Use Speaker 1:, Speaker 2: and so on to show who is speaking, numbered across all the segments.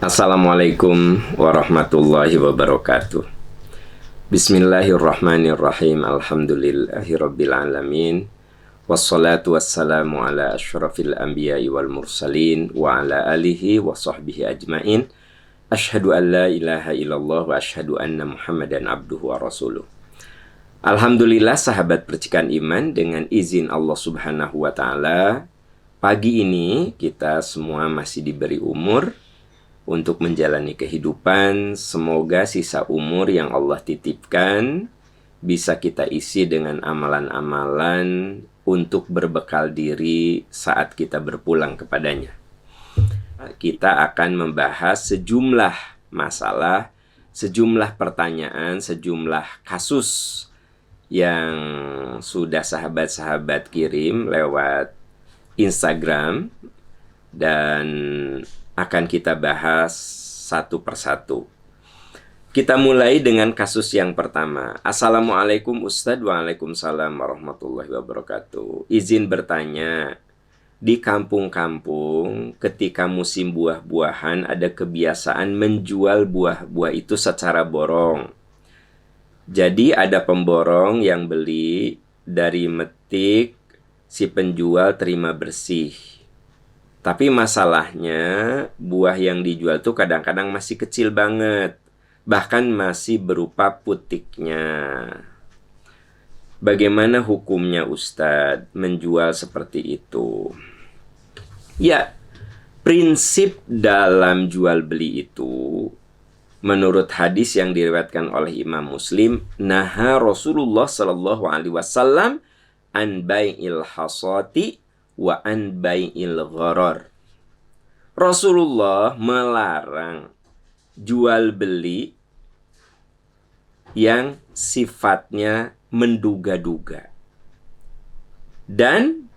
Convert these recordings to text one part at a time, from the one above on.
Speaker 1: Assalamualaikum warahmatullahi wabarakatuh. Bismillahirrahmanirrahim. Alhamdulillahirabbil alamin. Wassalatu wassalamu ala asyrafil anbiya'i wal mursalin wa ala alihi wa sahbihi ajmain. Asyhadu an la ilaha illallah wa asyhadu anna Muhammadan abduhu wa rasuluh. Alhamdulillah sahabat percikan iman, dengan izin Allah Subhanahu wa taala, pagi ini kita semua masih diberi umur untuk menjalani kehidupan. Semoga sisa umur yang Allah titipkan bisa kita isi dengan amalan-amalan untuk berbekal diri saat kita berpulang kepadanya. Kita akan membahas sejumlah masalah, sejumlah pertanyaan, sejumlah kasus yang sudah sahabat-sahabat kirim lewat Instagram, dan akan kita bahas satu persatu. Kita mulai dengan kasus yang pertama. Assalamualaikum Ustadz. Waalaikumsalam warahmatullahi wabarakatuh. Izin bertanya, di kampung-kampung ketika musim buah-buahan ada kebiasaan menjual buah-buah itu secara borong. Jadi ada pemborong yang beli, dari metik si penjual terima bersih. Tapi masalahnya buah yang dijual tuh kadang-kadang masih kecil banget, bahkan masih berupa putiknya. Bagaimana hukumnya Ustadz menjual seperti itu? Ya, prinsip dalam jual beli itu menurut hadis yang diriwayatkan oleh Imam Muslim, naha Rasulullah sallallahu alaihi wasallam an bai'il hasati wa an bai'il gharar. Rasulullah melarang jual beli yang sifatnya menduga-duga dan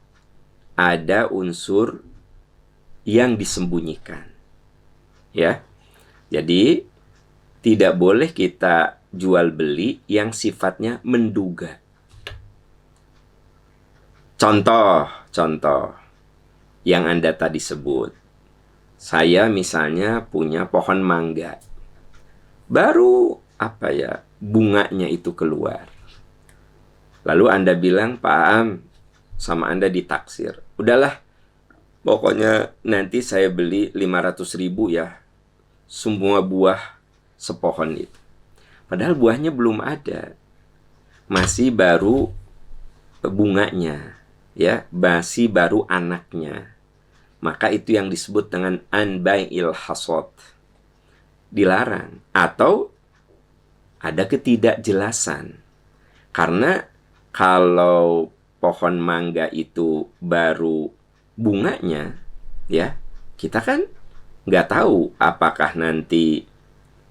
Speaker 1: ada unsur yang disembunyikan. Ya. Jadi tidak boleh kita jual beli yang sifatnya menduga. Contoh yang Anda tadi sebut. Saya misalnya punya pohon mangga. Baru bunganya itu keluar. Lalu Anda bilang, Pak Am, sama Anda ditaksir. Udahlah, pokoknya nanti saya beli 500.000 ya. Semua buah sepohon itu. Padahal buahnya belum ada. Masih baru bunganya. Ya, masih baru anaknya. Maka itu yang disebut dengan anbai'il hasad. Dilarang. Atau ada ketidakjelasan. Karena kalau pohon mangga itu baru bunganya, ya, kita kan nggak tahu apakah nanti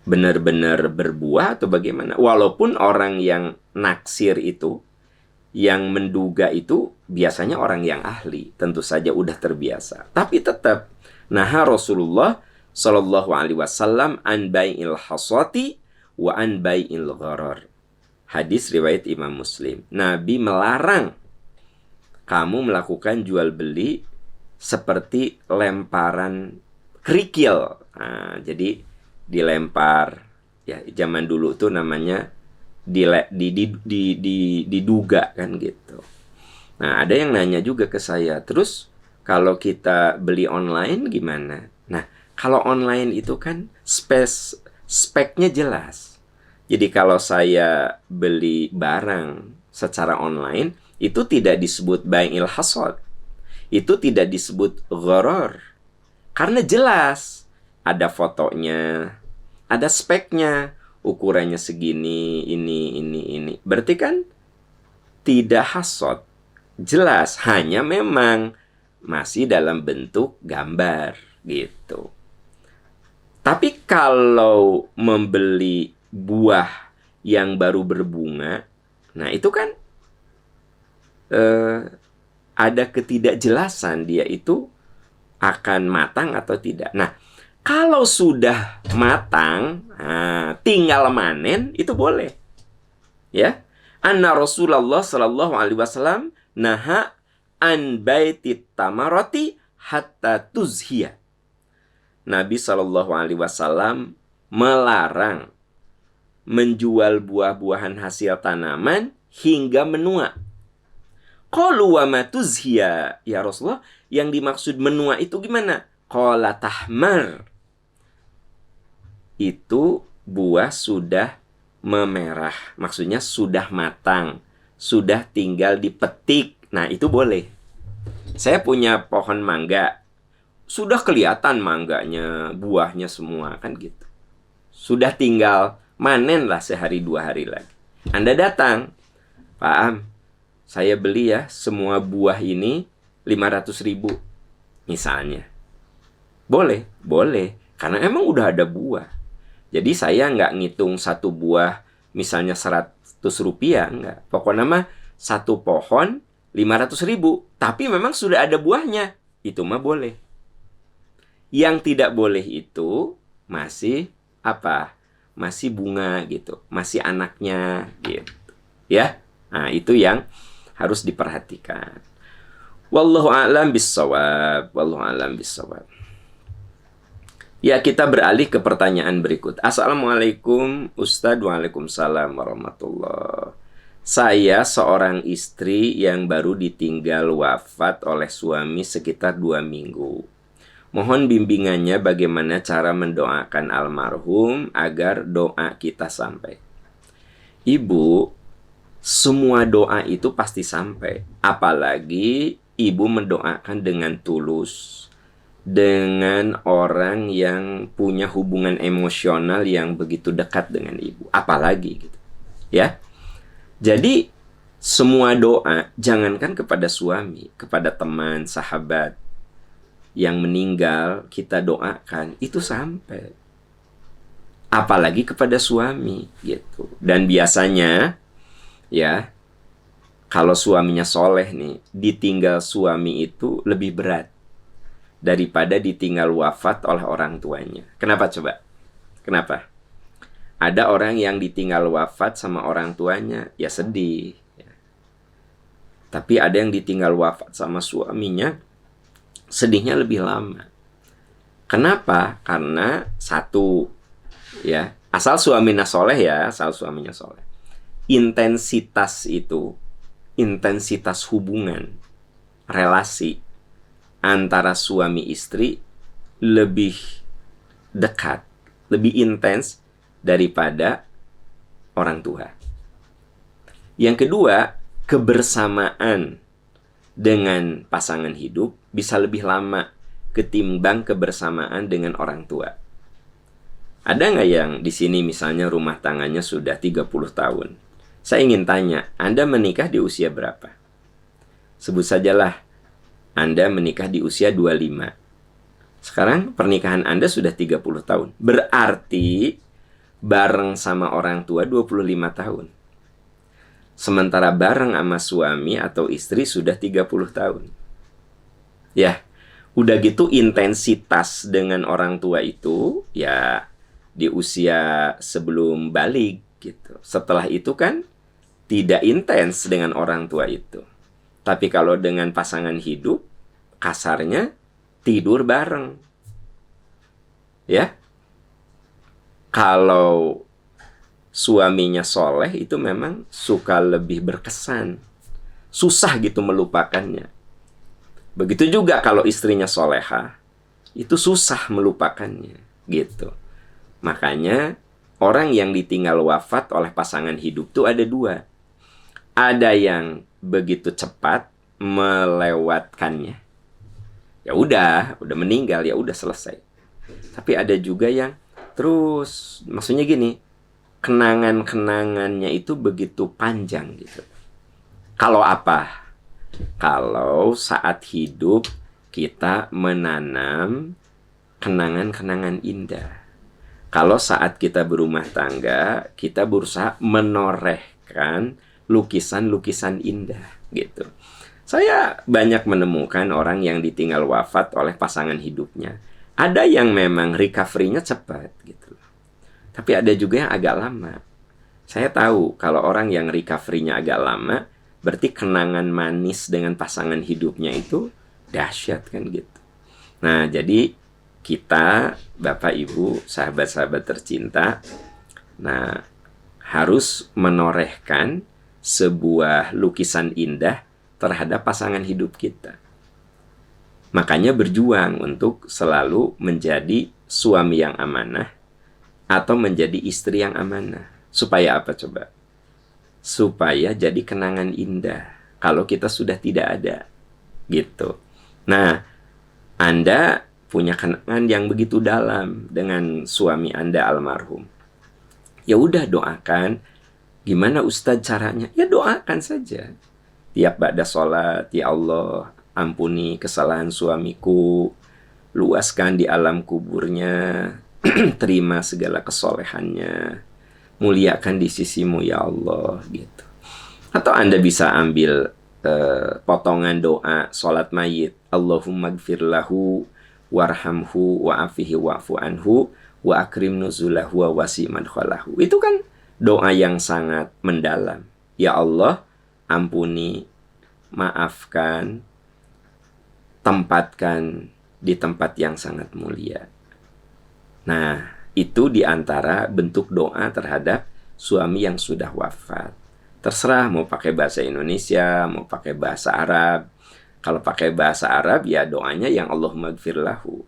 Speaker 1: benar-benar berbuah atau bagaimana. Walaupun orang yang naksir itu, yang menduga itu biasanya orang yang ahli, tentu saja udah terbiasa. Tapi tetap, naha Rasulullah sallallahu alaihi wasallam an bai'il hasati wa an bai'il gharar. Hadis riwayat Imam Muslim. Nabi melarang kamu melakukan jual beli seperti lemparan kerikil. Nah, jadi dilempar, ya zaman dulu tuh namanya diduga kan gitu. Nah, ada yang nanya juga ke saya, terus kalau kita beli online gimana? Nah, kalau online itu kan speknya jelas. Jadi kalau saya beli barang secara online, itu tidak disebut bai'il hasad. Itu tidak disebut gharar. Karena jelas, ada fotonya, ada speknya. Ukurannya segini, ini. Berarti kan tidak hasad. Jelas, hanya memang masih dalam bentuk gambar gitu. Tapi kalau membeli buah yang baru berbunga, nah itu kan ada ketidakjelasan dia itu akan matang atau tidak. Nah, kalau sudah matang, tinggal manen, itu boleh. Ya. Anna Rasulullah sallallahu alaihi wasallam naha an baitit tamarati hatta tuzhiya. Nabi Shallallahu Alaihi Wasallam melarang menjual buah-buahan hasil tanaman hingga menua. Qalu wa ma tuzhiya, ya Rasulullah, yang dimaksud menua itu gimana? Qala tahmar. Itu buah sudah memerah, maksudnya sudah matang, sudah tinggal dipetik. Nah, itu boleh. Saya punya pohon mangga, sudah kelihatan mangganya, buahnya semua, kan gitu. Sudah tinggal manen lah sehari 2 hari lagi. Anda datang, Pak Am, saya beli ya semua buah ini 500.000 misalnya. Boleh, boleh. Karena emang udah ada buah. Jadi saya nggak ngitung satu buah misalnya 100 rupiah, enggak. Pokoknya mah satu pohon 500.000. Tapi memang sudah ada buahnya. Itu mah boleh. Yang tidak boleh itu masih apa? Masih bunga gitu, masih anaknya gitu. Ya. Nah, itu yang harus diperhatikan. Wallahu a'lam bissawab. Wallahu a'lam bissawab. Ya, kita beralih ke pertanyaan berikut. Assalamualaikum Ustadz. Waalaikumsalam warahmatullah. Saya seorang istri yang baru ditinggal wafat oleh suami sekitar 2 minggu. Mohon bimbingannya bagaimana cara mendoakan almarhum agar doa kita sampai. Ibu, semua doa itu pasti sampai. Apalagi ibu mendoakan dengan tulus, dengan orang yang punya hubungan emosional yang begitu dekat dengan ibu. Apalagi gitu. Ya. Jadi semua doa, jangankan kepada suami, kepada teman, sahabat yang meninggal kita doakan, itu sampai. Apalagi kepada suami gitu. Dan biasanya ya, kalau suaminya soleh nih, ditinggal suami itu lebih berat daripada ditinggal wafat oleh orang tuanya. Kenapa coba? Kenapa? Ada orang yang ditinggal wafat sama orang tuanya, ya sedih. Tapi ada yang ditinggal wafat sama suaminya, sedihnya lebih lama. Kenapa? Karena satu, ya, asal suaminya soleh ya, asal suaminya soleh. Intensitas itu, intensitas hubungan, relasi antara suami istri lebih dekat, lebih intens daripada orang tua. Yang kedua, kebersamaan dengan pasangan hidup bisa lebih lama ketimbang kebersamaan dengan orang tua. Ada nggak yang di sini misalnya rumah tangganya sudah 30 tahun? Saya ingin tanya, Anda menikah di usia berapa? Sebut sajalah, Anda menikah di usia 25. Sekarang pernikahan Anda sudah 30 tahun. Berarti bareng sama orang tua 25 tahun. Sementara bareng sama suami atau istri sudah 30 tahun. Ya, udah gitu intensitas dengan orang tua itu ya di usia sebelum balik gitu. Setelah itu kan tidak intens dengan orang tua itu. Tapi kalau dengan pasangan hidup, kasarnya tidur bareng. Ya. Kalau suaminya soleh itu memang suka lebih berkesan. Susah gitu melupakannya. Begitu juga kalau istrinya soleha, itu susah melupakannya gitu. Makanya orang yang ditinggal wafat oleh pasangan hidup itu ada 2. Ada yang begitu cepat melewatkannya. Ya udah meninggal, ya udah selesai. Tapi ada juga yang terus, maksudnya gini, kenangan-kenangannya itu begitu panjang gitu. Kalau apa? Kalau saat hidup kita menanam kenangan-kenangan indah. Kalau saat kita berumah tangga, kita berusaha menorehkan lukisan-lukisan indah gitu. Saya banyak menemukan orang yang ditinggal wafat oleh pasangan hidupnya. Ada yang memang recovery-nya cepat gitu. Tapi ada juga yang agak lama. Saya tahu kalau orang yang recovery-nya agak lama, berarti kenangan manis dengan pasangan hidupnya itu dahsyat kan gitu. Nah, jadi kita, Bapak Ibu, sahabat-sahabat tercinta, nah, harus menorehkan sebuah lukisan indah terhadap pasangan hidup kita. Makanya berjuang untuk selalu menjadi suami yang amanah atau menjadi istri yang amanah. Supaya apa coba? Supaya jadi kenangan indah kalau kita sudah tidak ada. Gitu. Nah, Anda punya kenangan yang begitu dalam dengan suami Anda almarhum. Ya udah, doakan. Gimana Ustadz caranya? Ya doakan saja. Tiap ba'da sholat, ya Allah, ampuni kesalahan suamiku, luaskan di alam kuburnya, terima segala kesolehannya, muliakan di sisimu ya Allah, gitu. Atau Anda bisa ambil potongan doa sholat mayit, Allahumma gfir lahu warhamhu wa'afihi wa'fu anhu wa akrim nuzulahu wa wasi madkhalahu. Itu kan doa yang sangat mendalam. Ya Allah, ampuni, maafkan, tempatkan di tempat yang sangat mulia. Nah, itu diantara bentuk doa terhadap suami yang sudah wafat. Terserah mau pakai bahasa Indonesia, mau pakai bahasa Arab. Kalau pakai bahasa Arab, ya doanya yang Allahumma gfir lahu.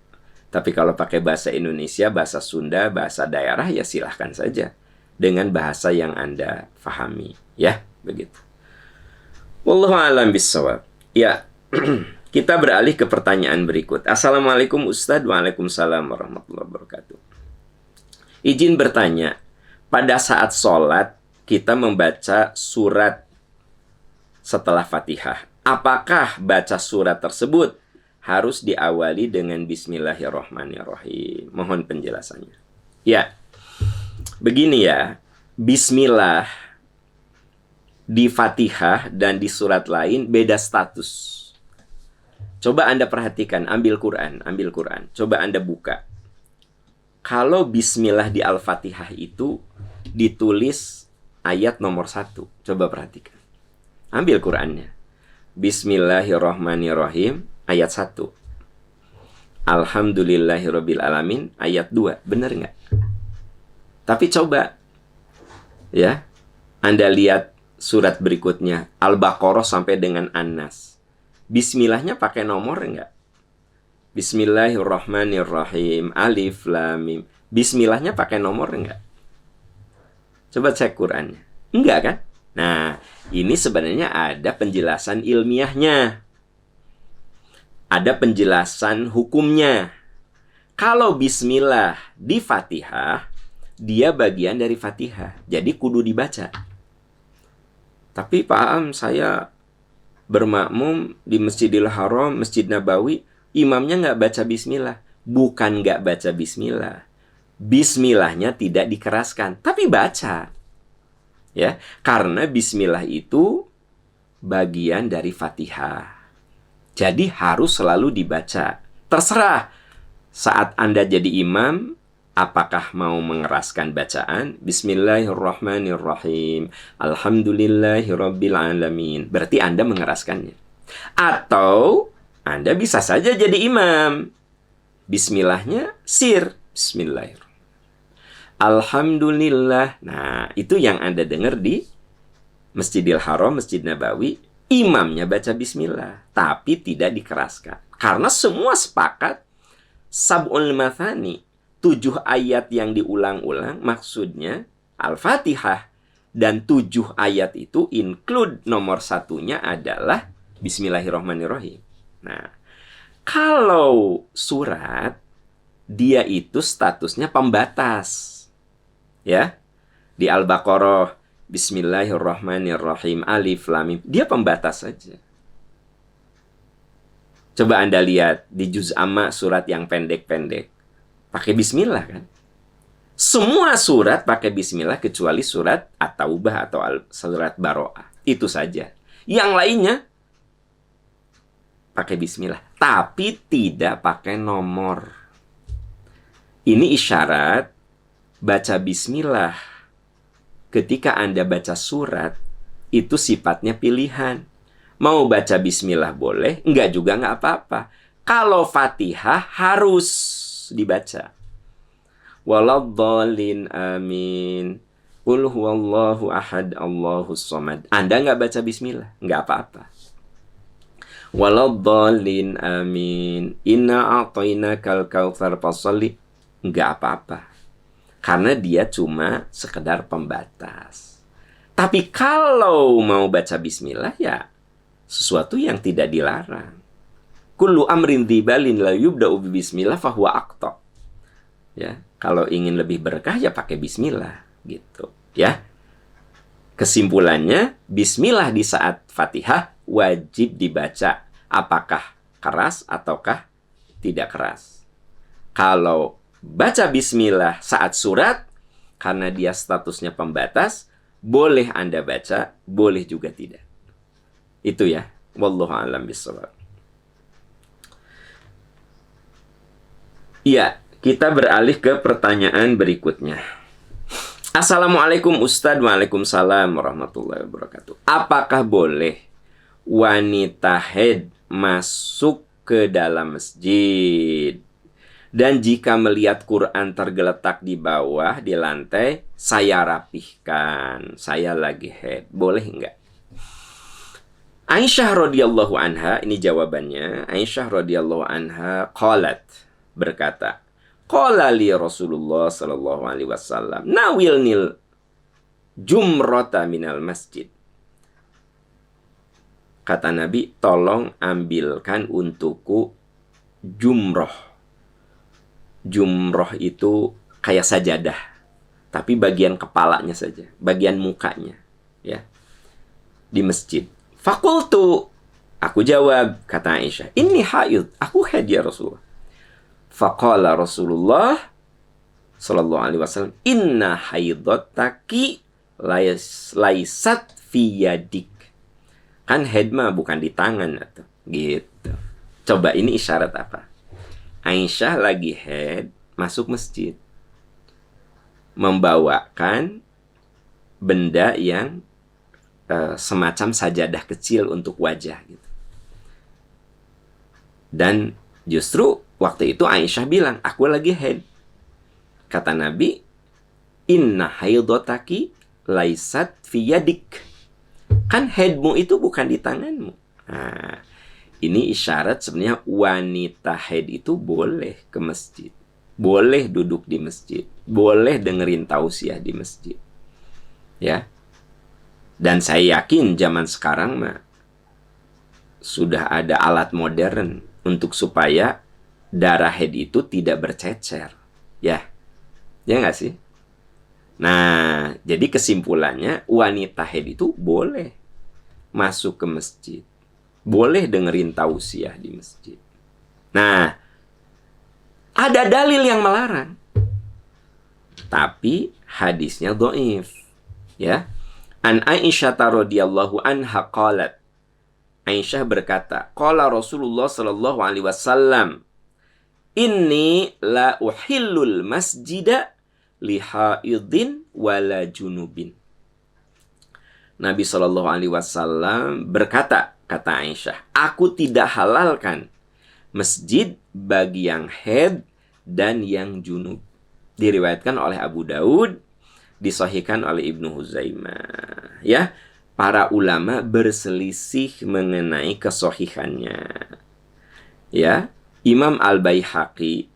Speaker 1: Tapi kalau pakai bahasa Indonesia, bahasa Sunda, bahasa daerah, ya silahkan saja. Dengan bahasa yang Anda fahami. Ya, begitu. Wallahu a'lam bishawab. Ya, kita beralih ke pertanyaan berikut. Assalamualaikum Ustadz. Waalaikumsalam warahmatullahi wabarakatuh. Izin bertanya, pada saat sholat kita membaca surat setelah Fatihah. Apakah baca surat tersebut harus diawali dengan Bismillahirrahmanirrahim? Mohon penjelasannya. Ya, begini ya. Bismillah di Fatihah dan di surat lain beda status. Coba Anda perhatikan, ambil Quran. Coba Anda buka. Kalau Bismillah di Al-Fatihah itu ditulis ayat nomor 1. Coba perhatikan. Ambil Qurannya. Bismillahirrahmanirrahim ayat 1. Alhamdulillahirabbil alamin ayat 2. Benar nggak? Tapi coba ya, Anda lihat surat berikutnya, Al-Baqarah sampai dengan An-Nas. Bismillahnya pakai nomor enggak? Bismillahirrahmanirrahim, Alif Lam Mim. Bismillahnya pakai nomor enggak? Coba cek Qurannya. Enggak kan? Nah, ini sebenarnya ada penjelasan ilmiahnya. Ada penjelasan hukumnya. Kalau bismillah di Fatihah, dia bagian dari Fatihah. Jadi kudu dibaca. Tapi Pak Am, saya bermakmum di Masjidil Haram, Masjid Nabawi, imamnya nggak baca bismillah. Bukan nggak baca bismillah. Bismillahnya tidak dikeraskan, tapi baca. Ya, karena bismillah itu bagian dari Fatihah. Jadi harus selalu dibaca. Terserah saat Anda jadi imam, apakah mau mengeraskan bacaan? Bismillahirrahmanirrahim. Alhamdulillahirabbil alamin. Berarti Anda mengeraskannya. Atau Anda bisa saja jadi imam. Bismillahnya sir. Bismillahirrahmanirrahim. Alhamdulillah. Nah, itu yang Anda dengar di Masjidil Haram, Masjid Nabawi. Imamnya baca bismillah, tapi tidak dikeraskan. Karena semua sepakat sab'ul mathani, 7 ayat yang diulang-ulang maksudnya Al-Fatihah. Dan 7 ayat itu include nomor 1-nya adalah Bismillahirrahmanirrahim. Nah, kalau surat, dia itu statusnya pembatas. Ya, di Al-Baqarah, Bismillahirrahmanirrahim, Alif Lam Mim, dia pembatas saja. Coba Anda lihat di Juz Amma surat yang pendek-pendek. Pakai bismillah kan? Semua surat pakai bismillah kecuali surat At-Taubah atau surat Baro'ah. Itu saja. Yang lainnya pakai bismillah, tapi tidak pakai nomor. Ini isyarat baca bismillah ketika Anda baca surat itu sifatnya pilihan. Mau baca bismillah boleh, enggak juga enggak apa-apa. Kalau Fatihah harus. terus dibaca. Waladhdallin amin. Qul huwallahu ahad Allahus samad. Anda nggak baca bismillah, nggak apa-apa. Waladhdallin amin. Inna a'tainakal kautsar fasholli. Nggak apa-apa. Karena dia cuma sekedar pembatas. Tapi kalau mau baca bismillah ya sesuatu yang tidak dilarang. Kullu amrin dzibalin la yubda'u bismillah fahuwa aqta. Ya, kalau ingin lebih berkah ya pakai bismillah gitu, ya. Kesimpulannya, bismillah di saat Fatihah wajib dibaca apakah keras ataukah tidak keras. Kalau baca bismillah saat surat karena dia statusnya pembatas, boleh Anda baca, boleh juga tidak. Itu ya, wallahu a'lam bishawab. Iya, kita beralih ke pertanyaan berikutnya. Assalamualaikum Ustadz. Waalaikumsalam warahmatullahi wabarakatuh. Apakah boleh wanita haid masuk ke dalam masjid? Dan jika melihat Quran tergeletak di bawah, di lantai, saya rapihkan. Saya lagi haid. Boleh enggak? Aisyah radhiyallahu anha, ini jawabannya. Aisyah radhiyallahu anha qalat, berkata, qala li Rasulullah sallallahu alaihi wasallam, nawilnil jumrata minal masjid. Kata Nabi, tolong ambilkan untukku jumroh. Jumroh itu kayak sajadah, tapi bagian kepalanya saja, bagian mukanya, ya, di masjid. Fakultu, aku jawab, kata Aisyah, inni haid, aku haid ya Rasulullah. Faqala Rasulullah sallallahu alaihi wasallam, inna haidataki laisat fi yadik. Kan haid mah bukan di tangan atau gitu. Coba ini isyarat apa? Aisyah lagi haid masuk masjid, membawakan benda yang semacam sajadah kecil untuk wajah gitu. Dan justru waktu itu Aisyah bilang, aku lagi haid. Kata Nabi, inna haidotaki laisat fi yadik. Kan haidmu itu bukan di tanganmu. Nah, ini isyarat sebenarnya wanita haid itu boleh ke masjid. Boleh duduk di masjid. Boleh dengerin tausiah di masjid. Ya. Dan saya yakin zaman sekarang mah sudah ada alat modern untuk supaya darah haid itu tidak bercecer. Ya. Ya nggak sih? Nah, jadi kesimpulannya wanita haid itu boleh masuk ke masjid. Boleh dengerin tausiah di masjid. Nah, ada dalil yang melarang. Tapi hadisnya dhaif. Ya. An Aisyah radhiyallahu anha qalat. Aisyah berkata, qala Rasulullah sallallahu alaihi wasallam, inni la uhillul masjida li haidin wala junubin. Nabi sallallahu alaihi wasallam berkata, kata Aisyah, aku tidak halalkan masjid bagi yang haid dan yang junub. Diriwayatkan oleh Abu Daud, disahihkan oleh Ibnu Huzaimah. Ya, para ulama berselisih mengenai kesahihannya. Ya, Imam Al-Baihaqi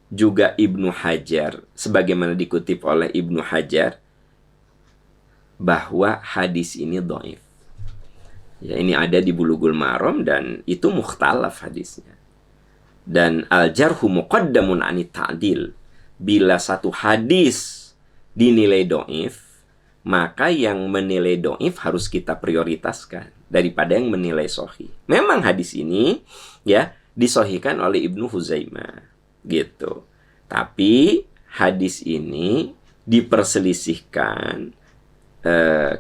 Speaker 1: juga Ibnu Hajar, sebagaimana dikutip oleh Ibnu Hajar, bahwa hadis ini dhaif. Ya, ini ada di Bulughul Maram dan itu mukhtalaf hadisnya. Dan al-jarhu muqaddamun 'anit ta'dil. Bila satu hadis dinilai dhaif, maka yang menilai dhaif harus kita prioritaskan daripada yang menilai sahih. Memang hadis ini ya disahihkan oleh Ibnu Huzaimah gitu. Tapi hadis ini diperselisihkan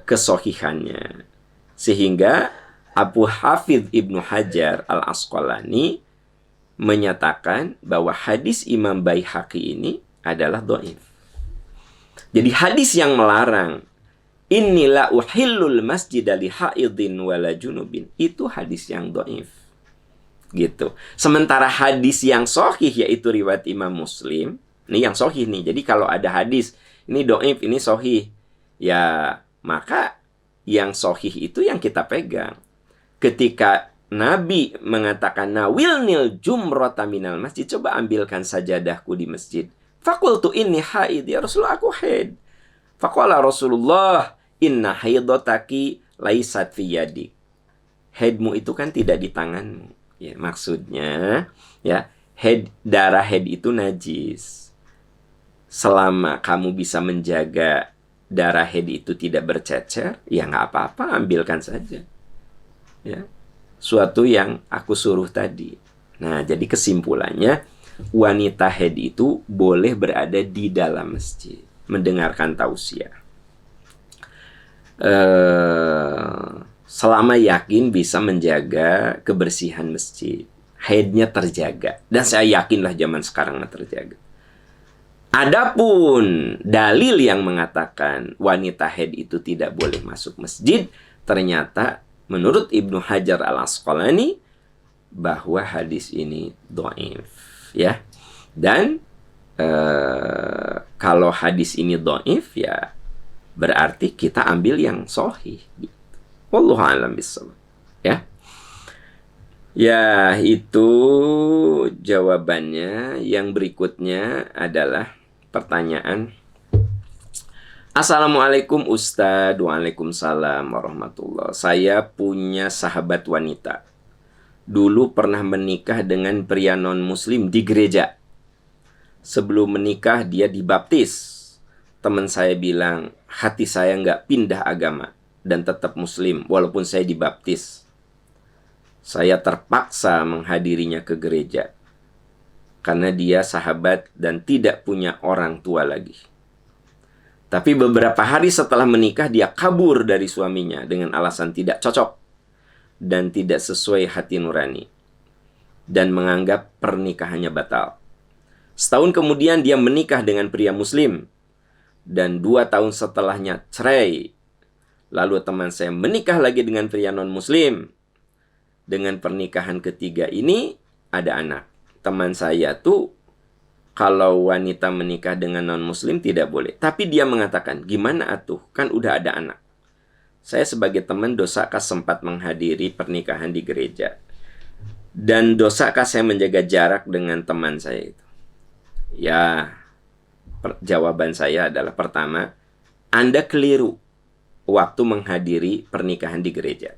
Speaker 1: kesahihannya. Sehingga Abu Hafidh Ibnu Hajar Al-Asqalani menyatakan bahwa hadis Imam Baihaqi ini adalah dhaif. Jadi hadis yang melarang innila uhillul masjida li haidin wala junubin, itu hadis yang dhaif. gitu. Sementara hadis yang sahih yaitu riwayat Imam Muslim, ini yang sahih nih. Jadi kalau ada hadis ini dhaif, ini sahih, ya maka yang sahih itu yang kita pegang. Ketika Nabi mengatakan nawilnil jumrata minal masjid, coba ambilkan sajadahku di masjid. Fakultu inni haid, ya Rasulullah aku haid. Faqala Rasulullah inna haidotaki laisat fi yadik. Haidmu itu kan tidak di tanganmu. Ya, maksudnya ya, darah haid itu najis. Selama kamu bisa menjaga darah haid itu tidak bercecer, ya nggak apa-apa, ambilkan saja. Ya, suatu yang aku suruh tadi. Nah, jadi kesimpulannya, wanita haid itu boleh berada di dalam masjid, mendengarkan tausiah. Selama yakin bisa menjaga kebersihan masjid, haidnya terjaga. Dan saya yakinlah zaman sekarang terjaga. Adapun dalil yang mengatakan wanita haid itu tidak boleh masuk masjid, ternyata menurut Ibnu Hajar Al-Asqalani bahwa hadis ini dhaif, ya. Dan kalau hadis ini dhaif, ya berarti kita ambil yang sahih. Wallahu a'lam bishawab. Ya. Ya, itu jawabannya. Yang berikutnya adalah pertanyaan. Assalamualaikum Ustadz. Waalaikumsalam warahmatullah. Saya punya sahabat wanita. Dulu pernah menikah dengan pria non-muslim di gereja. Sebelum menikah dia dibaptis. Teman saya bilang, hati saya nggak pindah agama dan tetap muslim walaupun saya dibaptis. Saya terpaksa menghadirinya ke gereja karena dia sahabat dan tidak punya orang tua lagi. Tapi beberapa hari setelah menikah dia kabur dari suaminya dengan alasan tidak cocok dan tidak sesuai hati nurani dan menganggap pernikahannya batal. Setahun kemudian dia menikah dengan pria muslim dan 2 tahun setelahnya cerai. Lalu teman saya menikah lagi dengan pria non-muslim. Dengan pernikahan ketiga ini ada anak. Teman saya tuh kalau wanita menikah dengan non-muslim tidak boleh. Tapi dia mengatakan, gimana atuh? Kan udah ada anak. Saya sebagai teman, dosakah sempat menghadiri pernikahan di gereja? Dan dosakah saya menjaga jarak dengan teman saya itu? Ya, jawaban saya adalah pertama, Anda keliru waktu menghadiri pernikahan di gereja.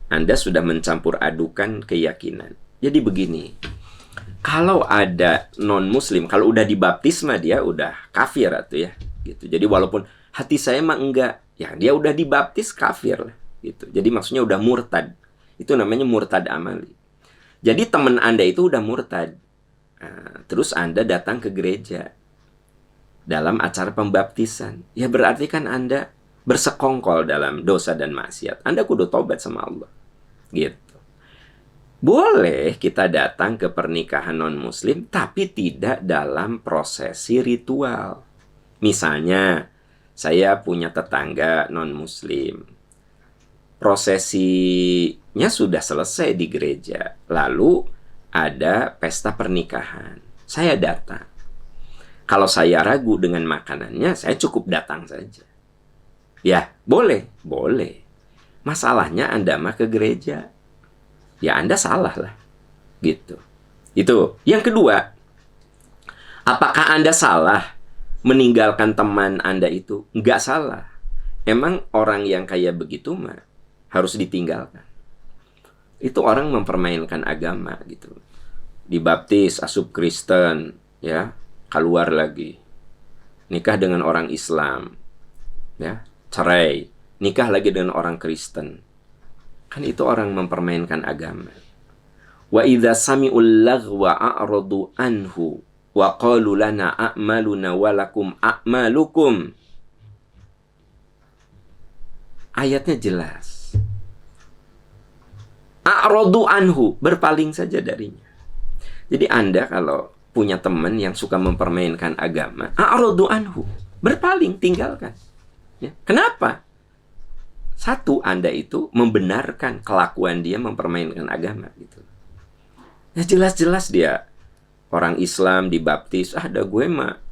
Speaker 1: Anda sudah mencampur adukan keyakinan. Jadi begini, kalau ada non-muslim, kalau udah dibaptisma dia udah kafir atau ya, gitu. Jadi walaupun hati saya mah enggak, ya dia udah dibaptis kafir lah, gitu. Jadi maksudnya udah murtad. Itu namanya murtad amali. Jadi teman Anda itu udah murtad. Nah, terus Anda datang ke gereja dalam acara pembaptisan, ya berarti kan Anda bersekongkol dalam dosa dan maksiat. Anda kudu tobat sama Allah. Gitu. Boleh kita datang ke pernikahan non-muslim, tapi tidak dalam prosesi ritual. Misalnya, saya punya tetangga non-muslim. Prosesinya sudah selesai di gereja. Lalu ada pesta pernikahan. Saya datang. Kalau saya ragu dengan makanannya, saya cukup datang saja. Ya, boleh. Boleh. Masalahnya Anda mah ke gereja. Ya, Anda salah lah. Gitu. Itu. Yang kedua, apakah Anda salah meninggalkan teman Anda itu? Enggak salah. Emang orang yang kayak begitu mah harus ditinggalkan. Itu orang mempermainkan agama gitu. Dibaptis, asup Kristen, ya, keluar lagi. Nikah dengan orang Islam, ya, cerai, nikah lagi dengan orang Kristen. Kan itu orang mempermainkan agama. Wa idza sami'ul laghwa a'radu anhu wa qalu lana a'maluna wa lakum a'malukum. Ayatnya jelas. A'radu anhu, berpaling saja darinya. Jadi Anda kalau punya teman yang suka mempermainkan agama, a'radu anhu, berpaling, tinggalkan. Ya. Kenapa? Satu, Anda itu membenarkan kelakuan dia mempermainkan agama gitu. Ya jelas-jelas dia orang Islam dibaptis, ada gue mah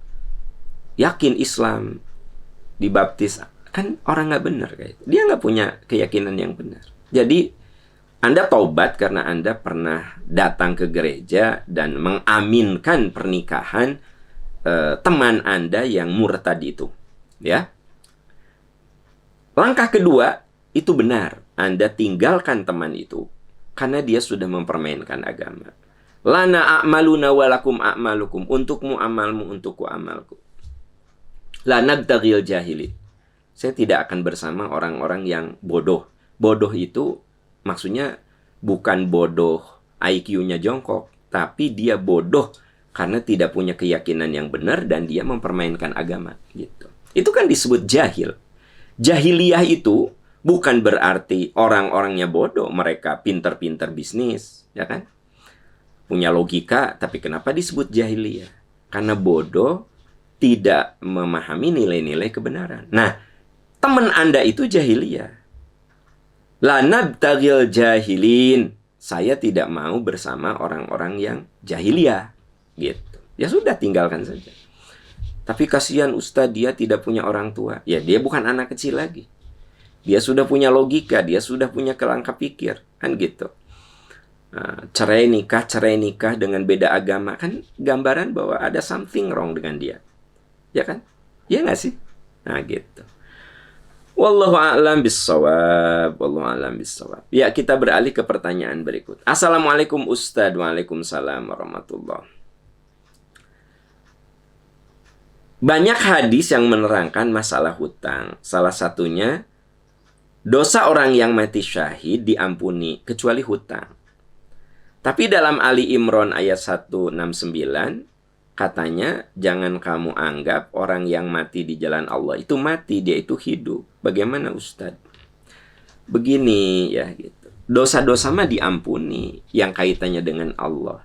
Speaker 1: yakin Islam dibaptis, kan orang nggak benar kayak itu. Dia nggak punya keyakinan yang benar. Jadi Anda taubat karena Anda pernah datang ke gereja dan mengaminkan pernikahan teman Anda yang murtad itu, ya. Langkah kedua, itu benar. Anda tinggalkan teman itu karena dia sudah mempermainkan agama. Lana a'maluna walakum a'malukum. Untukmu amalmu, untukku amalku. La nabtaghil jahilin. Saya tidak akan bersama orang-orang yang bodoh. Bodoh itu maksudnya bukan bodoh IQ-nya jongkok, tapi dia bodoh karena tidak punya keyakinan yang benar dan dia mempermainkan agama gitu. Itu kan disebut jahil. Jahiliyah itu bukan berarti orang-orangnya bodoh, mereka pinter-pinter bisnis, ya kan? Punya logika, tapi kenapa disebut jahiliyah? Karena bodoh tidak memahami nilai-nilai kebenaran. Nah, teman Anda itu jahiliyah. La nabtaghil jahilin. Saya tidak mau bersama orang-orang yang jahiliyah, gitu. Ya sudah, tinggalkan saja. Tapi kasihan Ustadz, dia tidak punya orang tua. Ya dia bukan anak kecil lagi. Dia sudah punya logika, dia sudah punya kerangka pikir. Kan gitu. Cerai nikah dengan beda agama. Kan gambaran bahwa ada something wrong dengan dia. Ya kan? Ya nggak sih? Nah gitu. Wallahu a'lam bissawab. Wallahu a'lam bissawab. Ya, kita beralih ke pertanyaan berikut. Assalamualaikum Ustadz. Waalaikumsalam warahmatullahi. Banyak hadis yang menerangkan masalah hutang. Salah satunya, dosa orang yang mati syahid diampuni kecuali hutang. Tapi dalam Ali Imran ayat 169, katanya, jangan kamu anggap orang yang mati di jalan Allah itu mati, dia itu hidup. Bagaimana Ustadz? Begini ya gitu. Dosa-dosa mah diampuni yang kaitannya dengan Allah.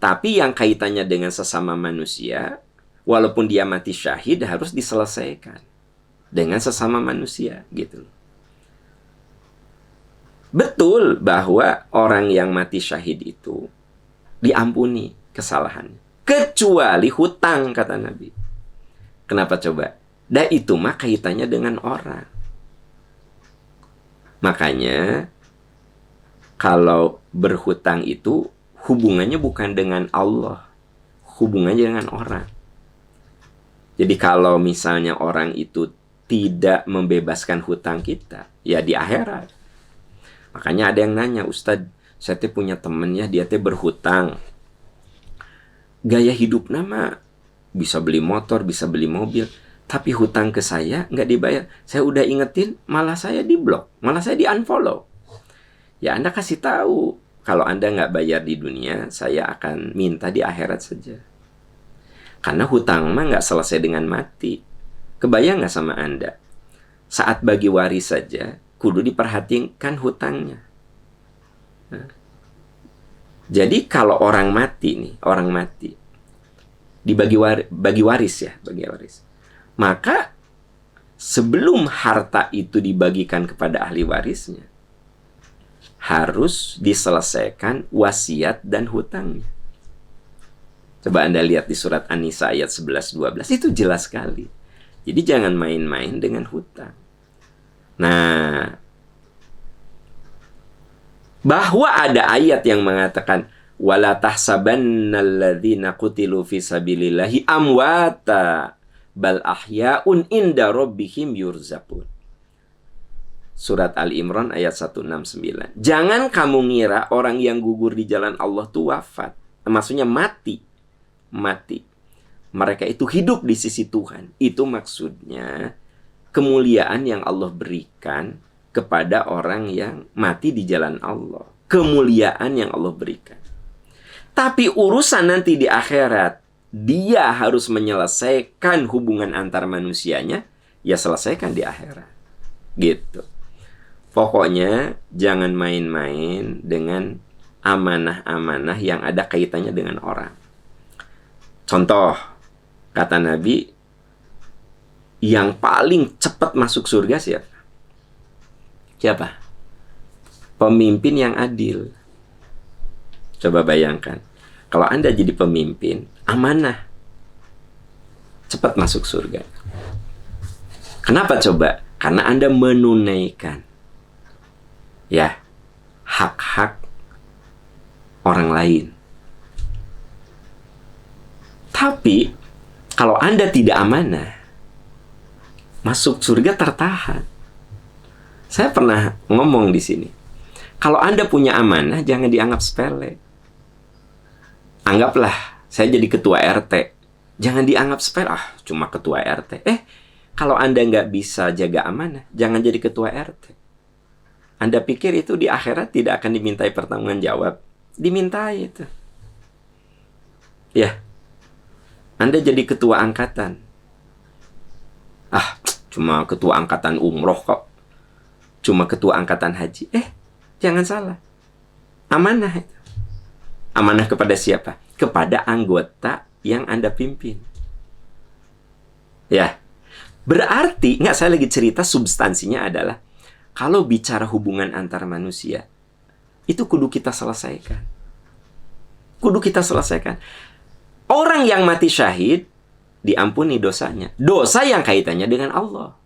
Speaker 1: Tapi yang kaitannya dengan sesama manusia, walaupun dia mati syahid, harus diselesaikan dengan sesama manusia, gitu. Betul bahwa orang yang mati syahid itu diampuni kesalahannya, kecuali hutang, kata Nabi. Kenapa coba? Dan itu mah kaitannya dengan orang. Makanya, kalau berhutang itu hubungannya bukan dengan Allah, hubungannya dengan orang. Jadi kalau misalnya orang itu tidak membebaskan hutang kita, ya di akhirat. Makanya ada yang nanya, Ustadz, saya punya temen ya, dia berhutang. Gaya hidup nama bisa beli motor, bisa beli mobil, tapi hutang ke saya nggak dibayar. Saya udah ingetin, malah saya diblok, malah saya di-unfollow. Ya Anda kasih tahu, kalau Anda nggak bayar di dunia, saya akan minta di akhirat saja. Karena hutang mah nggak selesai dengan mati. Kebayang nggak sama Anda? Saat bagi waris saja, kudu diperhatikan hutangnya. Nah. Jadi kalau orang mati nih, orang mati, bagi waris. Maka sebelum harta itu dibagikan kepada ahli warisnya, harus diselesaikan wasiat dan hutangnya. Coba Anda lihat di surat An-Nisa ayat 11-12. Itu jelas sekali. Jadi jangan main-main dengan hutang. Nah, bahwa ada ayat yang mengatakan wala tahsabannalladzina qutilu fi sabilillahi amwata bal ahya'un inda rabbihim yurzaqun. Surat Al-Imran ayat 169. Jangan kamu ngira orang yang gugur di jalan Allah itu wafat. Maksudnya mati. Mereka itu hidup di sisi Tuhan. Itu maksudnya kemuliaan yang Allah berikan kepada orang yang mati di jalan Allah. Kemuliaan yang Allah berikan. Tapi urusan nanti di akhirat, dia harus menyelesaikan hubungan antar manusianya, ya selesaikan di akhirat. Gitu. Pokoknya jangan main-main dengan amanah-amanah yang ada kaitannya dengan orang. Contoh, kata Nabi, yang paling cepat masuk surga siapa? Siapa? Pemimpin yang adil. Coba bayangkan, kalau Anda jadi pemimpin, amanah, cepat masuk surga. Kenapa coba? Karena Anda menunaikan ya hak-hak orang lain. Tapi kalau Anda tidak amanah, masuk surga tertahan. Saya pernah ngomong di sini, kalau Anda punya amanah, jangan dianggap sepele. Anggaplah saya jadi ketua RT, jangan dianggap sepele. Cuma ketua RT. Kalau Anda nggak bisa jaga amanah, jangan jadi ketua RT. Anda pikir itu di akhirat tidak akan dimintai pertanggungjawab? Dimintai itu. Ya, Anda jadi ketua angkatan. Cuma ketua angkatan umroh kok. Cuma ketua angkatan haji. Jangan salah. Amanah itu. Amanah kepada siapa? Kepada anggota yang Anda pimpin. Ya. Berarti, saya lagi cerita substansinya adalah, kalau bicara hubungan antar manusia, itu kudu kita selesaikan. Kudu kita selesaikan. Orang yang mati syahid, diampuni dosanya. Dosa yang kaitannya dengan Allah.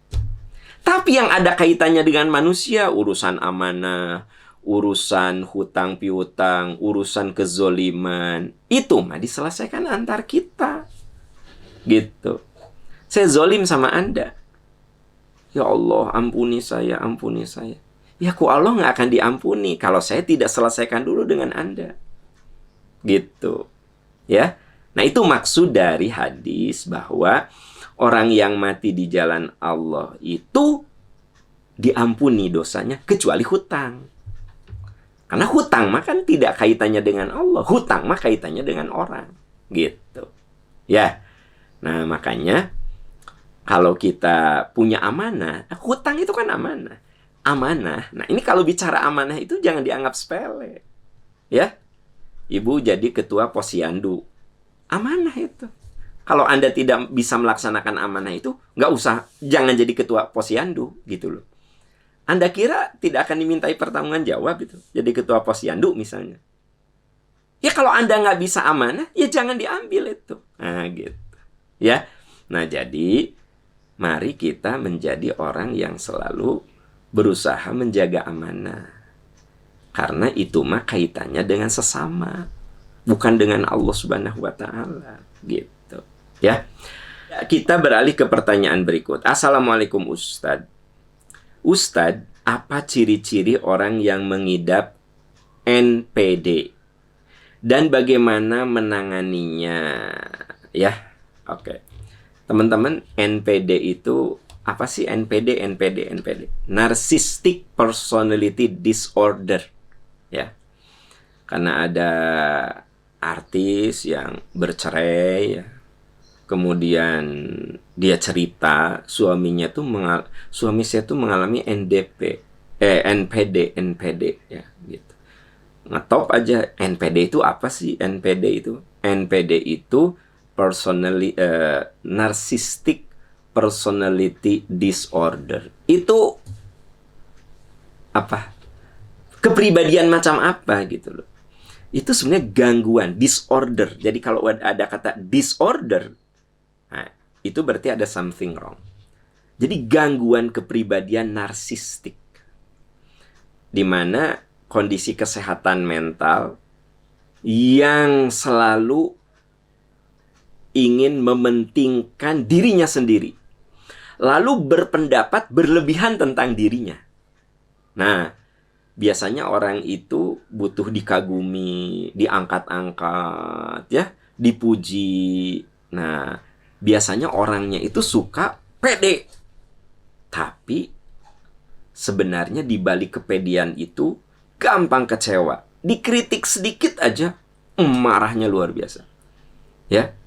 Speaker 1: Tapi yang ada kaitannya dengan manusia, urusan amanah, urusan hutang piutang, urusan kezoliman, itu mah diselesaikan antar kita. Gitu. Saya zolim sama Anda. Ya Allah, ampuni saya, ampuni saya. Ya, ku Allah nggak akan diampuni kalau saya tidak selesaikan dulu dengan Anda. Gitu. Ya. Nah, itu maksud dari hadis bahwa orang yang mati di jalan Allah itu diampuni dosanya kecuali hutang. Karena hutang mah kan tidak kaitannya dengan Allah. Hutang mah kaitannya dengan orang. Gitu. Ya. Nah, makanya kalau kita punya amanah, hutang itu kan amanah. Amanah. Nah, ini kalau bicara amanah itu jangan dianggap sepele. Ya. Ibu jadi ketua posyandu. Amanah itu. Kalau Anda tidak bisa melaksanakan amanah itu, nggak usah, jangan jadi ketua posyandu, gitu loh. Anda kira tidak akan dimintai pertanggungjawab itu, jadi ketua posyandu misalnya. Ya kalau Anda nggak bisa amanah, ya jangan diambil itu. Nah, gitu. Ya. Nah, jadi mari kita menjadi orang yang selalu berusaha menjaga amanah. Karena itu mah kaitannya dengan sesama, bukan dengan Allah Subhanahu wa Ta'ala. Gitu. Ya. Kita beralih ke pertanyaan berikut. Assalamualaikum Ustadz. Ustadz, apa ciri-ciri orang yang mengidap NPD? Dan bagaimana menanganinya? Ya. Oke. Teman-teman, NPD itu apa sih? NPD. Narcissistic Personality Disorder. Ya. Karena ada artis yang bercerai, ya. Kemudian dia cerita suami saya tuh mengalami NPD ya, gitu. Ngetop aja, NPD itu apa sih? NPD itu Narcissistic Personality Disorder. Itu apa? Kepribadian macam apa gitu loh. Itu sebenarnya gangguan, disorder. Jadi kalau ada kata disorder, nah, itu berarti ada something wrong. Jadi gangguan kepribadian narsistik, di mana kondisi kesehatan mental yang selalu ingin mementingkan dirinya sendiri, lalu berpendapat berlebihan tentang dirinya. Nah, biasanya orang itu butuh dikagumi, diangkat-angkat, ya, dipuji. Nah, biasanya orangnya itu suka pede. Tapi sebenarnya di balik kepedean itu gampang kecewa. Dikritik sedikit aja, marahnya luar biasa. Ya.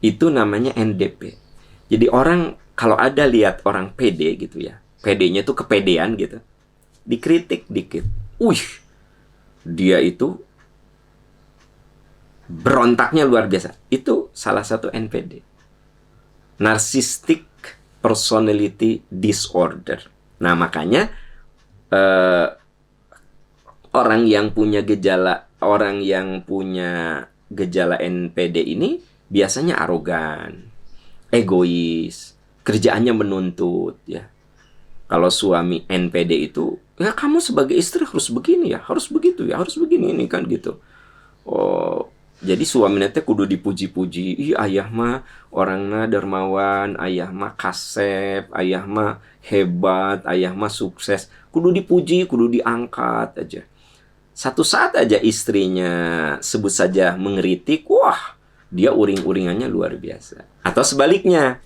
Speaker 1: Itu namanya NDP. Jadi orang kalau ada lihat orang pede gitu ya. Pedenya tuh kepedean gitu. Dikritik dikit. Dia itu berontaknya luar biasa. Itu salah satu NPD. Narcissistic Personality Disorder. Nah, makanya eh, orang yang punya gejala NPD ini biasanya arogan, egois, kerjaannya menuntut, ya. Kalau suami NPD itu, ya kamu sebagai istri harus begini ya, harus begitu ya, harus begini ini kan gitu. Oh, jadi suami nanti kudu dipuji-puji. Ih, ayah mah orangnya dermawan, ayah mah kasep, ayah mah hebat, ayah mah sukses. Kudu dipuji, kudu diangkat aja. Satu saat aja istrinya sebut saja mengeritik, wah, dia uring-uringannya luar biasa. Atau sebaliknya,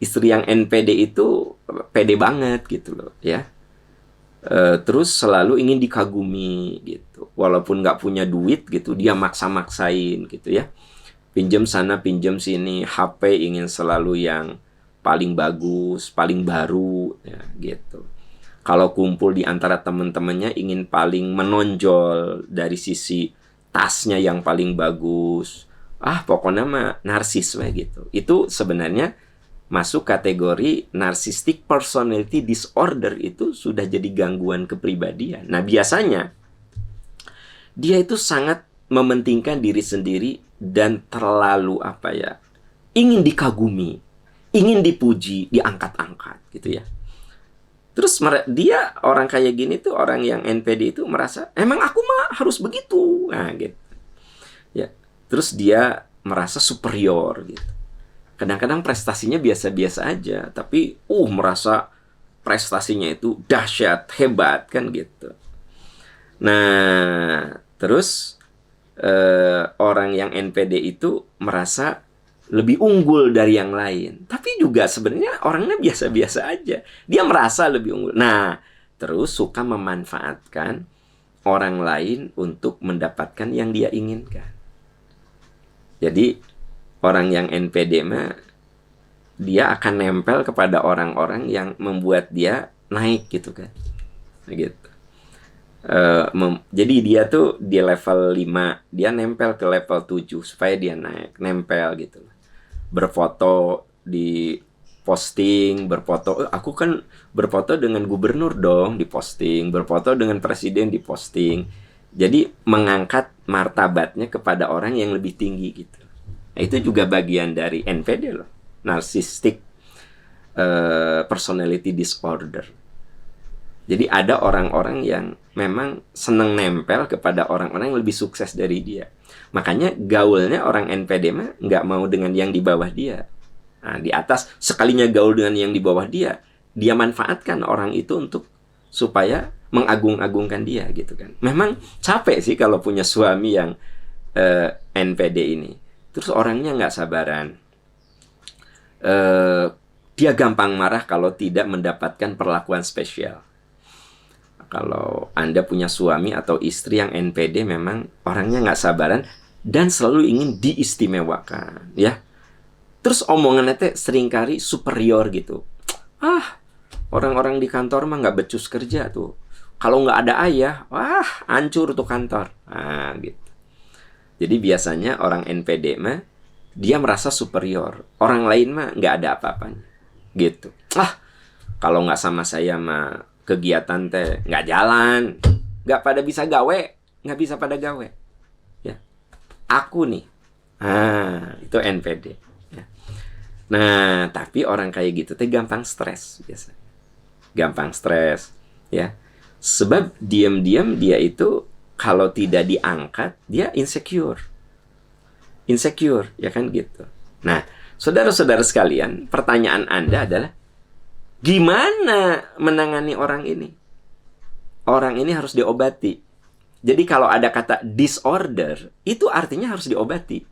Speaker 1: istri yang NPD itu pede banget gitu loh, ya. Terus selalu ingin dikagumi gitu. Walaupun nggak punya duit gitu, dia maksa-maksain gitu ya. Pinjam sana, pinjam sini, HP ingin selalu yang paling bagus, paling baru, ya gitu. Kalau kumpul di antara teman-temannya ingin paling menonjol dari sisi tasnya yang paling bagus. Ah, pokoknya mah narsis weh gitu. Itu sebenarnya masuk kategori narcissistic personality disorder, itu sudah jadi gangguan kepribadian. Nah, biasanya dia itu sangat mementingkan diri sendiri dan terlalu ingin dikagumi, ingin dipuji, diangkat-angkat gitu ya. Terus dia orang kayak gini tuh, orang yang NPD itu merasa emang aku mah harus begitu. Nah, gitu. Ya. Terus dia merasa superior gitu. Kadang-kadang prestasinya biasa-biasa aja, tapi merasa prestasinya itu dahsyat, hebat kan gitu. Nah, terus orang yang NPD itu merasa lebih unggul dari yang lain, tapi juga sebenarnya orangnya biasa-biasa aja. Dia merasa lebih unggul. Nah, terus suka memanfaatkan orang lain untuk mendapatkan yang dia inginkan. Jadi orang yang NPD mah dia akan nempel kepada orang-orang yang membuat dia naik gitu kan. Gitu. Jadi dia tuh di level 5, dia nempel ke level 7 supaya dia naik, nempel gitu. Berfoto di posting, berfoto, aku kan berfoto dengan gubernur dong, di posting, berfoto dengan presiden di posting. Jadi mengangkat martabatnya kepada orang yang lebih tinggi gitu. Nah, itu juga bagian dari NPD loh, narcissistic personality disorder. Jadi ada orang-orang yang memang seneng nempel kepada orang-orang yang lebih sukses dari dia. Makanya gaulnya orang NPD mah nggak mau dengan yang di bawah dia. Nah, di atas, sekalinya gaul dengan yang di bawah dia, dia manfaatkan orang itu untuk supaya mengagung-agungkan dia gitu kan. Memang capek sih kalau punya suami yang NPD ini. Terus orangnya nggak sabaran. Dia gampang marah kalau tidak mendapatkan perlakuan spesial. Kalau Anda punya suami atau istri yang NPD, memang orangnya nggak sabaran dan selalu ingin diistimewakan, ya. Terus omongannya teh seringkali superior gitu. Ah, orang-orang di kantor mah nggak becus kerja tuh. Kalau nggak ada ayah, wah, hancur tuh kantor. Ah, gitu. Jadi biasanya orang NPD mah dia merasa superior. Orang lain mah nggak ada apa-apanya, gitu. Ah, kalau nggak sama saya mah kegiatan teh nggak jalan, nggak pada bisa gawe, nggak bisa pada gawe, ya. Aku nih, itu NPD. Ya. Nah, tapi orang kayak gitu teh gampang stres biasa, gampang stres, ya. Sebab diam-diam dia itu kalau tidak diangkat dia insecure, ya kan gitu. Nah, saudara-saudara sekalian, pertanyaan Anda adalah, gimana menangani orang ini? Orang ini harus diobati. Jadi kalau ada kata disorder, itu artinya harus diobati.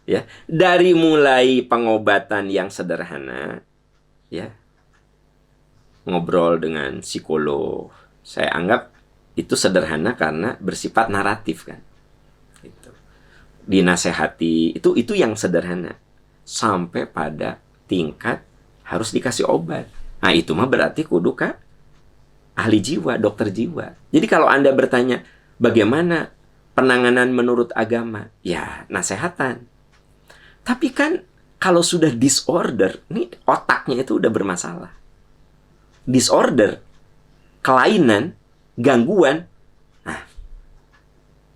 Speaker 1: Ya, dari mulai pengobatan yang sederhana, ya. Ngobrol dengan psikolog. Saya anggap itu sederhana karena bersifat naratif kan. Gitu. Dinasehati, itu yang sederhana. Sampai pada tingkat harus dikasih obat. Nah, itu mah berarti kudu ka ahli jiwa, dokter jiwa. Jadi kalau Anda bertanya, bagaimana penanganan menurut agama? Ya, nasehatan. Tapi kan kalau sudah disorder, ini otaknya itu udah bermasalah. Disorder. kelainan, gangguan. Nah,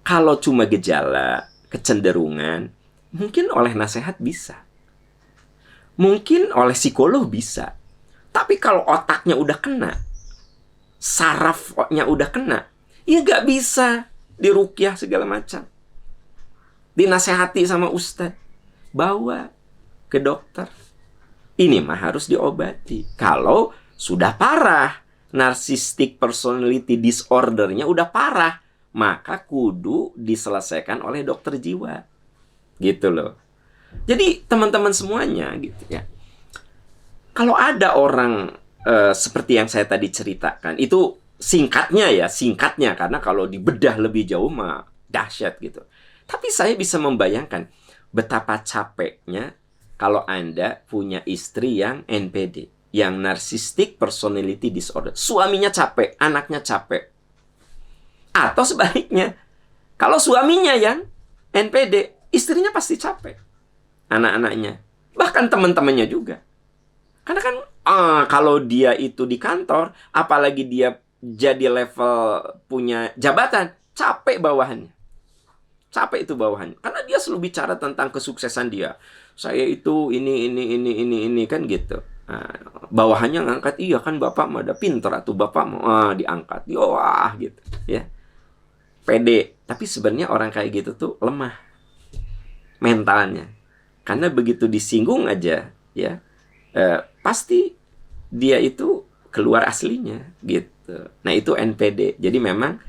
Speaker 1: kalau cuma gejala, kecenderungan, mungkin oleh nasihat bisa. Mungkin oleh psikolog bisa. Tapi kalau otaknya udah kena, sarafnya udah kena, ya nggak bisa diruqyah segala macam. Dinasehati sama ustadz, bawa ke dokter. Ini mah harus diobati. Kalau sudah parah, narcissistic personality disorder-nya udah parah, maka kudu diselesaikan oleh dokter jiwa. Gitu loh. Jadi teman-teman semuanya gitu ya. Kalau ada orang seperti yang saya tadi ceritakan, itu singkatnya karena kalau dibedah lebih jauh mah dahsyat gitu. Tapi saya bisa membayangkan betapa capeknya kalau Anda punya istri yang NPD, yang narcissistic personality disorder. Suaminya capek, anaknya capek. Atau sebaliknya, kalau suaminya yang NPD, istrinya pasti capek. Anak-anaknya, bahkan teman-temannya juga. Karena kan kalau dia itu di kantor, apalagi dia jadi level punya jabatan, capek bawahannya. Capek itu bawahannya. Karena dia selalu bicara tentang kesuksesan dia. Saya itu ini kan gitu. Bawahannya ngangkat, iya kan bapak mah ada pinter atau bapak mau diangkat. Wah gitu ya. Pede. Tapi sebenarnya orang kayak gitu tuh lemah mentalnya. Karena begitu disinggung aja, ya pasti dia itu keluar aslinya, gitu. Nah itu NPD. Jadi memang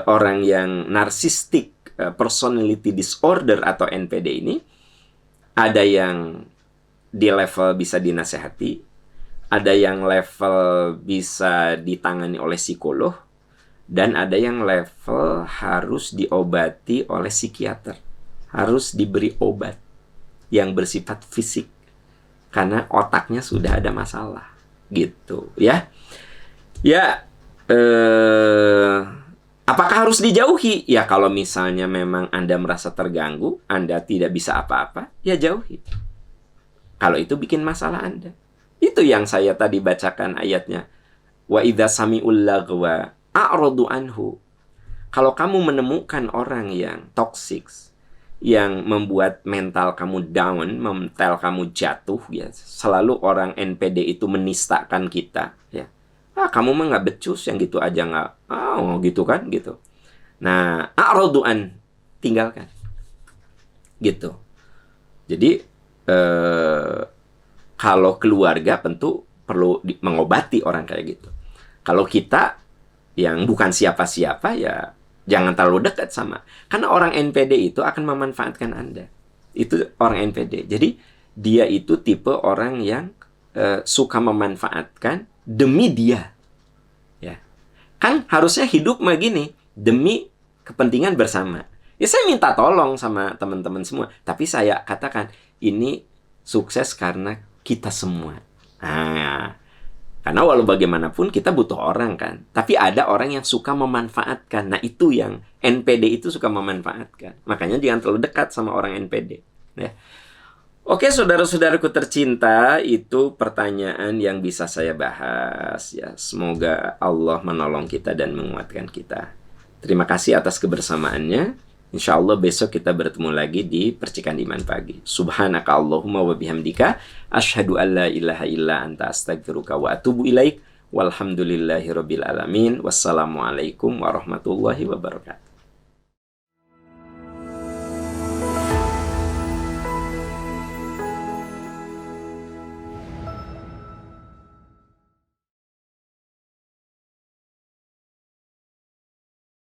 Speaker 1: orang yang narcissistic personality disorder atau NPD ini ada yang di level bisa dinasehati, ada yang level bisa ditangani oleh psikolog, dan ada yang level harus diobati oleh psikiater, harus diberi obat yang bersifat fisik karena otaknya sudah ada masalah gitu ya. Apakah harus dijauhi? Ya kalau misalnya memang Anda merasa terganggu, Anda tidak bisa apa-apa, ya jauhi. Kalau itu bikin masalah Anda. Itu yang saya tadi bacakan ayatnya. Wa idza sami'ul lagwa a'radu anhu. Kalau kamu menemukan orang yang toksik, yang membuat mental kamu down, mental kamu jatuh, ya selalu orang NPD itu menistakan kita, ya. Kamu mah nggak becus, yang gitu aja nggak, gitu kan, gitu. Nah, a'radu'an, tinggalkan, gitu. Jadi kalau keluarga tentu perlu mengobati orang kayak gitu. Kalau kita yang bukan siapa-siapa, ya jangan terlalu dekat sama. Karena orang NPD itu akan memanfaatkan Anda. Itu orang NPD. Jadi dia itu tipe orang yang suka memanfaatkan demi dia. Ya. Kan harusnya hidup mah gini, demi kepentingan bersama. Ya saya minta tolong sama teman-teman semua. Tapi saya katakan, ini sukses karena kita semua. Karena walau bagaimanapun kita butuh orang kan. Tapi ada orang yang suka memanfaatkan. Nah itu yang NPD itu suka memanfaatkan. Makanya jangan terlalu dekat sama orang NPD. Ya. Oke saudara-saudaraku tercinta, itu pertanyaan yang bisa saya bahas. Ya, semoga Allah menolong kita dan menguatkan kita. Terima kasih atas kebersamaannya. Insya Allah besok kita bertemu lagi di Percikan Iman Pagi. Subhanaka Allahumma wa bihamdika, asyhadu an la ilaha illa anta astaghfiruka wa atubu ilaik. Walhamdulillahi rabbil alamin. Wassalamualaikum warahmatullahi wabarakatuh.